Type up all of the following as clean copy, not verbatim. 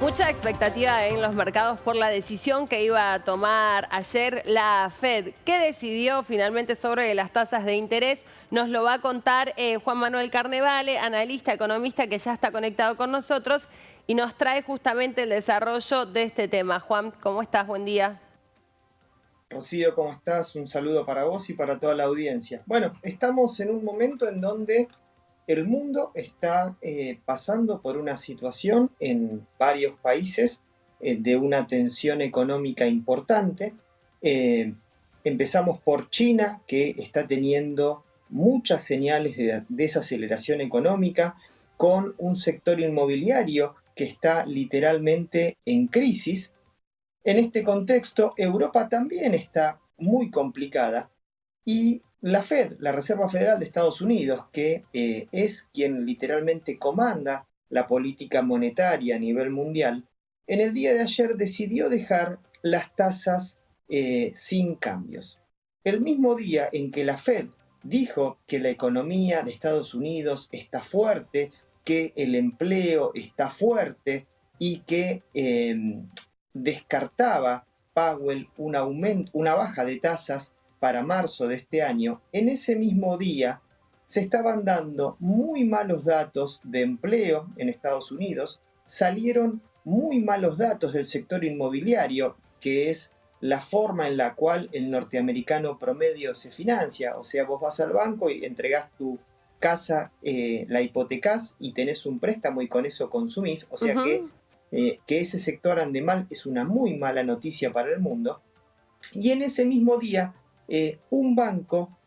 Mucha expectativa en los mercados por la decisión que iba a tomar ayer la Fed. ¿Qué decidió finalmente sobre las tasas de interés? Nos lo va a contar Juan Manuel Carnevale, analista, economista que ya está conectado con nosotros y nos trae justamente el desarrollo de este tema. Juan, ¿cómo estás? Buen día. Rocío, ¿cómo estás? Un saludo para vos y para toda la audiencia. Bueno, estamos en un momento en donde el mundo está pasando por una situación en varios países de una tensión económica importante. Eh, Empezamos por China, que está teniendo muchas señales de desaceleración económica, con un sector inmobiliario que está literalmente en crisis. En este contexto, Europa también está muy complicada y la Fed, la Reserva Federal de Estados Unidos, que es quien literalmente comanda la política monetaria a nivel mundial, en el día de ayer decidió dejar las tasas sin cambios. El mismo día en que la Fed dijo que la economía de Estados Unidos está fuerte, que el empleo está fuerte y que descartaba Powell una baja de tasas para marzo de este año, en ese mismo día se estaban dando muy malos datos de empleo en Estados Unidos, salieron muy malos datos del sector inmobiliario, que es la forma en la cual el norteamericano promedio se financia. O sea, vos vas al banco y entregás tu casa, la hipotecás y tenés un préstamo y con eso consumís. O sea Ujú. que ese sector ande mal es una muy mala noticia para el mundo. Y en ese mismo día, un banco,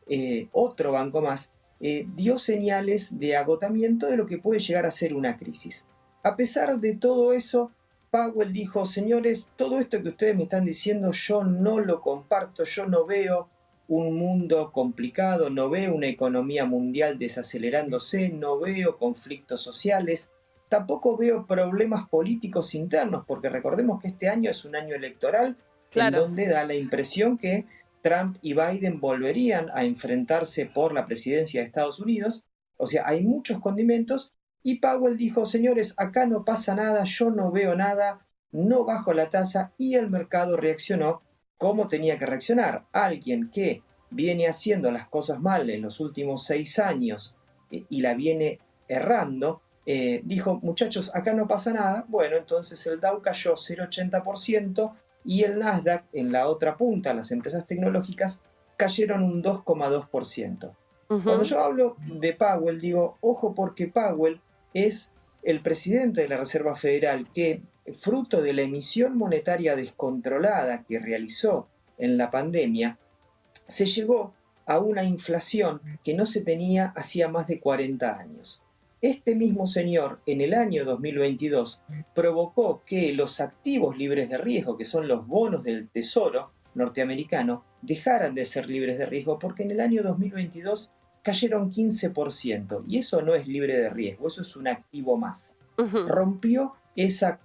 otro banco más, dio señales de agotamiento de lo que puede llegar a ser una crisis. A pesar de todo eso, Powell dijo, señores, todo esto que ustedes me están diciendo yo no lo comparto, yo no veo un mundo complicado, no veo una economía mundial desacelerándose, no veo conflictos sociales, tampoco veo problemas políticos internos, porque recordemos que este año es un año electoral en Claro. donde da la impresión que Trump y Biden volverían a enfrentarse por la presidencia de Estados Unidos. O sea, hay muchos condimentos y Powell dijo, señores, acá no pasa nada, yo no veo nada, no bajo la tasa y el mercado reaccionó como tenía que reaccionar. Alguien que viene haciendo las cosas mal en los últimos 6 años y la viene errando, dijo, muchachos, acá no pasa nada. Bueno, entonces el Dow cayó 0,80% y el Nasdaq en la otra punta, las empresas tecnológicas, cayeron un 2,2%. Cuando Ujú. yo hablo de Powell, digo, ojo porque Powell es el presidente de la Reserva Federal que, fruto de la emisión monetaria descontrolada que realizó en la pandemia, se llegó a una inflación que no se tenía hacía más de 40 años. Este mismo señor, en el año 2022, provocó que los activos libres de riesgo, que son los bonos del Tesoro norteamericano, dejaran de ser libres de riesgo porque en el año 2022 cayeron 15% y eso no es libre de riesgo, eso es un activo más. Ujú. Rompió esas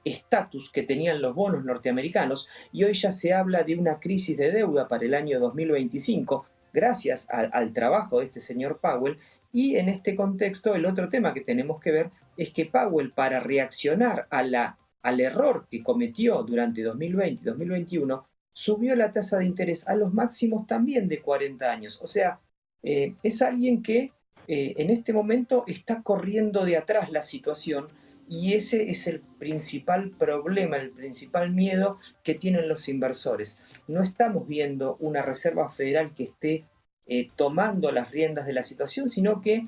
estatus que tenían los bonos norteamericanos y hoy ya se habla de una crisis de deuda para el año 2025 gracias al trabajo de este señor Powell. Y en este contexto, el otro tema que tenemos que ver es que Powell, para reaccionar al error que cometió durante 2020 y 2021, subió la tasa de interés a los máximos también de 40 años. O sea, es alguien que en este momento está corriendo de atrás la situación y ese es el principal problema, el principal miedo que tienen los inversores. No estamos viendo una Reserva Federal que esté tomando las riendas de la situación, sino que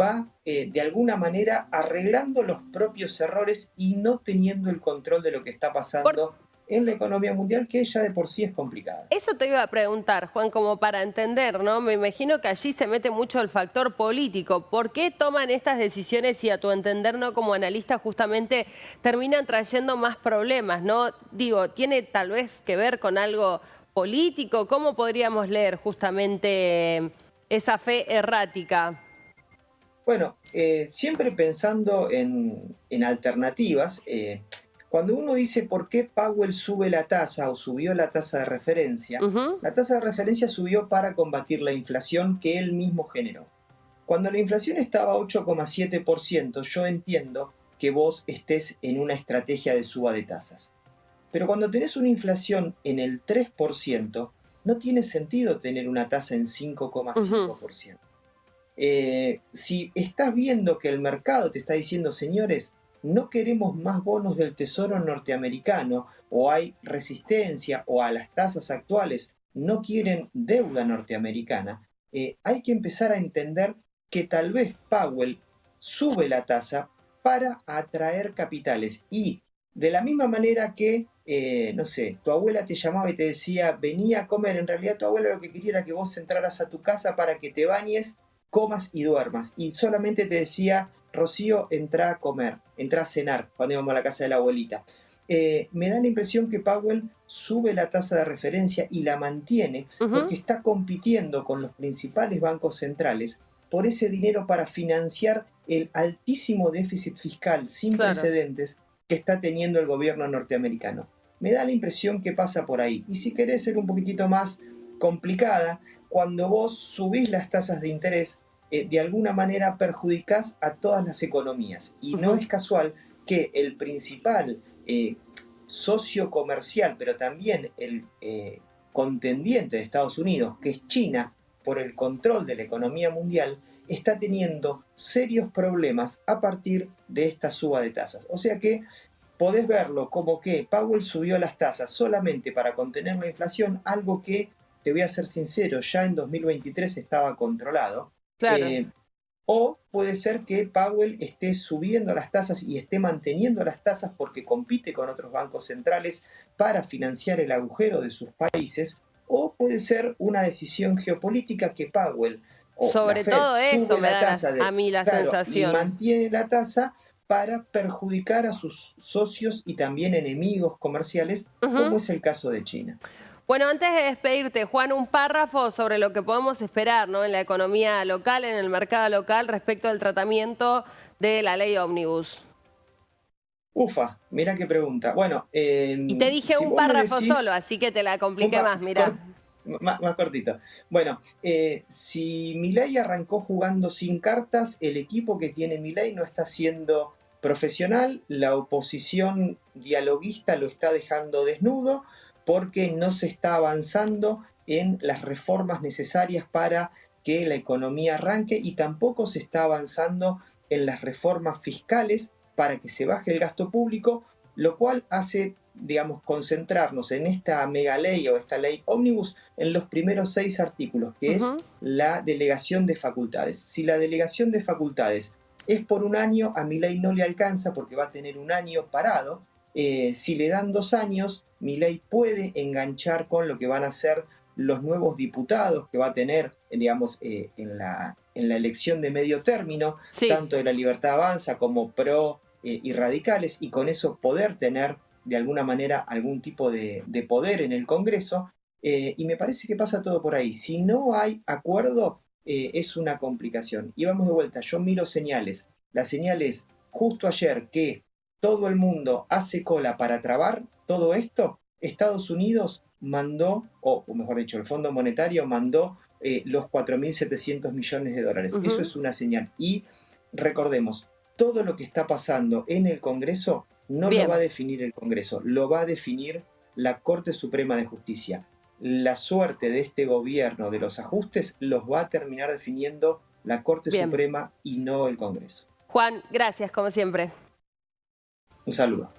va de alguna manera arreglando los propios errores y no teniendo el control de lo que está Por pasando en la economía mundial, que ya de por sí es complicada. Eso te iba a preguntar, Juan, como para entender, ¿no? Me imagino que allí se mete mucho el factor político. ¿Por qué toman estas decisiones y a tu entender, no como analista, justamente terminan trayendo más problemas, ¿no? Digo, ¿tiene tal vez que ver con algo político? ¿Cómo podríamos leer justamente esa fe errática? Bueno, siempre pensando en alternativas, cuando uno dice por qué Powell sube la tasa o subió Ujú. la tasa de referencia subió para combatir la inflación que él mismo generó. Cuando la inflación estaba a 8,7%, yo entiendo que vos estés en una estrategia de suba de tasas. Pero cuando tenés una inflación en el 3%, no tiene sentido tener una tasa en Ujú. 5,5%. Si estás viendo que el mercado te está diciendo, señores, no queremos más bonos del Tesoro norteamericano, o hay resistencia, o a las tasas actuales no quieren deuda norteamericana, hay que empezar a entender que tal vez Powell sube la tasa para atraer capitales. Y de la misma manera que, no sé, tu abuela te llamaba y te decía, venía a comer, en realidad tu abuela lo que quería era que vos entraras a tu casa para que te bañes, comas y duermas. Y solamente te decía, Rocío, entra a comer, entra a cenar cuando íbamos a la casa de la abuelita. Me da la impresión que Powell sube la tasa de referencia y la mantiene Ujú. porque está compitiendo con los principales bancos centrales por ese dinero para financiar el altísimo déficit fiscal sin Claro. precedentes que está teniendo el gobierno norteamericano. Me da la impresión que pasa por ahí. Y si querés ser un poquitito más complicada, cuando vos subís las tasas de interés, de alguna manera perjudicás a todas las economías. Y no Ujú. es casual que el principal socio comercial, pero también el contendiente de Estados Unidos, que es China, por el control de la economía mundial, está teniendo serios problemas a partir de esta suba de tasas. O sea que podés verlo como que Powell subió las tasas solamente para contener la inflación, algo que, te voy a ser sincero, ya en 2023 estaba controlado. Claro. Eh, o puede ser que Powell esté subiendo las tasas y esté manteniendo las tasas porque compite con otros bancos centrales para financiar el agujero de sus países. O puede ser una decisión geopolítica que Powell o la Sobre Fed todo eso sube me la da tasa a de, mí la claro, y sensación. mantiene la tasa para perjudicar a sus socios y también enemigos comerciales, como Ujú. es el caso de China. Bueno, antes de despedirte, Juan, un párrafo sobre lo que podemos esperar, ¿no?, en la economía local, en el mercado local, respecto al tratamiento de la ley ómnibus. Ufa, mira qué pregunta. Bueno, Y te dije si un vos me párrafo solo, decís así que te la un compliqué más, mirá. más cortito. Bueno, si Milei arrancó jugando sin cartas, el equipo que tiene Milei no está siendo profesional, la oposición dialoguista lo está dejando desnudo porque no se está avanzando en las reformas necesarias para que la economía arranque y tampoco se está avanzando en las reformas fiscales para que se baje el gasto público, lo cual hace, digamos, concentrarnos en esta mega ley o esta ley ómnibus en los primeros 6 artículos, que es Ujú. la delegación de facultades. Si la delegación de facultades es por un año, a Milei no le alcanza porque va a tener un año parado. Si le dan 2 años, Milei puede enganchar con lo que van a ser los nuevos diputados que va a tener, digamos, en la elección de medio término, Sí, tanto de la Libertad Avanza como PRO y radicales, y con eso poder tener de alguna manera algún tipo de poder en el Congreso. Y me parece que pasa todo por ahí. Si no hay acuerdo, es una complicación. Y vamos de vuelta, yo miro señales. La señal es justo ayer que todo el mundo hace cola para trabar todo esto, Estados Unidos mandó, o mejor dicho, el Fondo Monetario mandó los 4.700 millones de dólares. Eso ujú, es una señal. Y recordemos, todo lo que está pasando en el Congreso no lo va a bien, definir el Congreso, lo va a definir la Corte Suprema de Justicia. La suerte de este gobierno, de los ajustes, los va a terminar definiendo la Corte bien. Suprema y no el Congreso. Juan, gracias, como siempre. Un saludo.